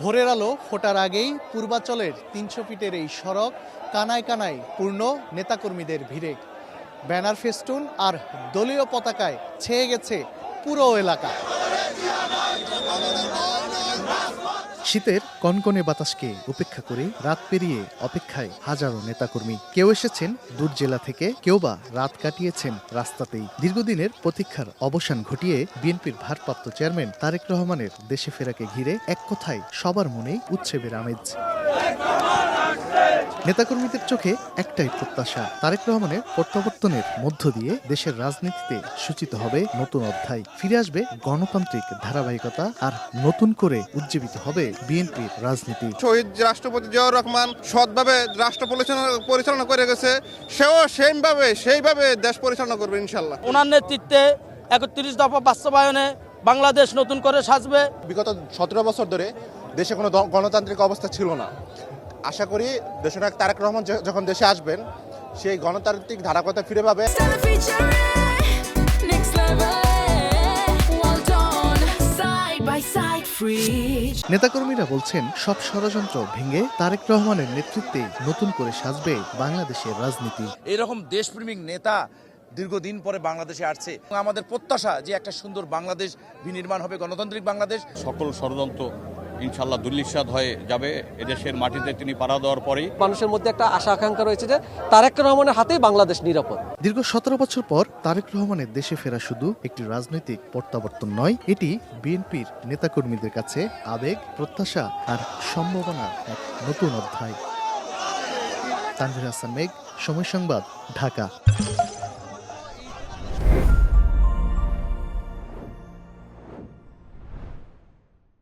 ভোরের আলো ফোটার আগেই পূর্বাচলের ৩০০ ফিটের এই সড়ক কানায় কানায় পূর্ণ নেতাকর্মীদের ভিড়ে। ব্যানার ফেস্টুন আর দলীয় পতাকায় ছেয়ে গেছে পুরো এলাকা। শীতের কনকনে বাতাসকে উপেক্ষা করে রাত পেরিয়ে অপেক্ষায় হাজারো নেতাকর্মী। কেউ এসেছেন দূর জেলা থেকে, কেউ বা রাত কাটিয়েছেন রাস্তাতেই। দীর্ঘদিনের প্রতীক্ষার অবসান ঘটিয়ে বিএনপির ভারপ্রাপ্ত চেয়ারম্যান তারেক রহমানের দেশে ফেরাকে ঘিরে এক কথায় সবার মনেই উৎসবের আমেজ। নেতাকর্মীদের চোখে একটাই প্রত্যাশা, তারেক রহমানের প্রত্যাবর্তনের মধ্য দিয়ে দেশের রাজনীতিতে সূচিত হবে নতুন অধ্যায়। ফিরে আসবে গণতান্ত্রিক ধারাবাহিকতা আর নতুন করে উজ্জীবিত হবে বিএনপির রাজনীতি। শহীদ রাষ্ট্রপতি জিয়াউর রহমান সৎভাবে রাষ্ট্র পরিচালনা করে গেছে, সেও সেইভাবে দেশ পরিচালনা করবে ইনশাল্লাহ। ওনার নেতৃত্বে ৩১ দফা বাস্তবায়নে বাংলাদেশ নতুন করে সাজবে। বিগত ১৭ বছর ধরে দেশে কোনো গণতান্ত্রিক অবস্থা ছিল না। আশা করি দেশনায়ক তারেক রহমান যখন দেশে আসবেন, সেই গণতান্ত্রিক ধারাবাহিকতা ফিরে পাবে। নেতাকর্মীরা বলছেন, সব ষড়যন্ত্র ভেঙে তারেক রহমানের নেতৃত্বে নতুন করে সাজবে বাংলাদেশের রাজনীতি। এরকম দেশপ্রেমিক নেতা দীর্ঘদিন পরে বাংলাদেশে আসছে। আমাদের প্রত্যাশা যে একটা সুন্দর বাংলাদেশ বিনির্মাণ হবে, গণতান্ত্রিক বাংলাদেশ। সকল ষড়যন্ত্র ইনশাল্লাহ দুর্নিশ্বাত হয়ে যাবে এদেশের মাটিতে তিনি পাড়া দেওয়ার পরেই। মানুষের মধ্যে একটা আশা আকাঙ্ক্ষা রয়েছে যে তারেক রহমানের হাতেই বাংলাদেশ নিরাপদ। দীর্ঘ ১৭ বছর পর তারেক রহমানের দেশে ফেরা শুধু একটি রাজনৈতিক প্রত্যাবর্তন নয়, এটি বিএনপির নেতাকর্মীদের কাছে আবেগ, প্রত্যাশা আর সম্ভাবনার এক নতুন অধ্যায়। তানভীর হাসান মেঘ, সময় সংবাদ, ঢাকা।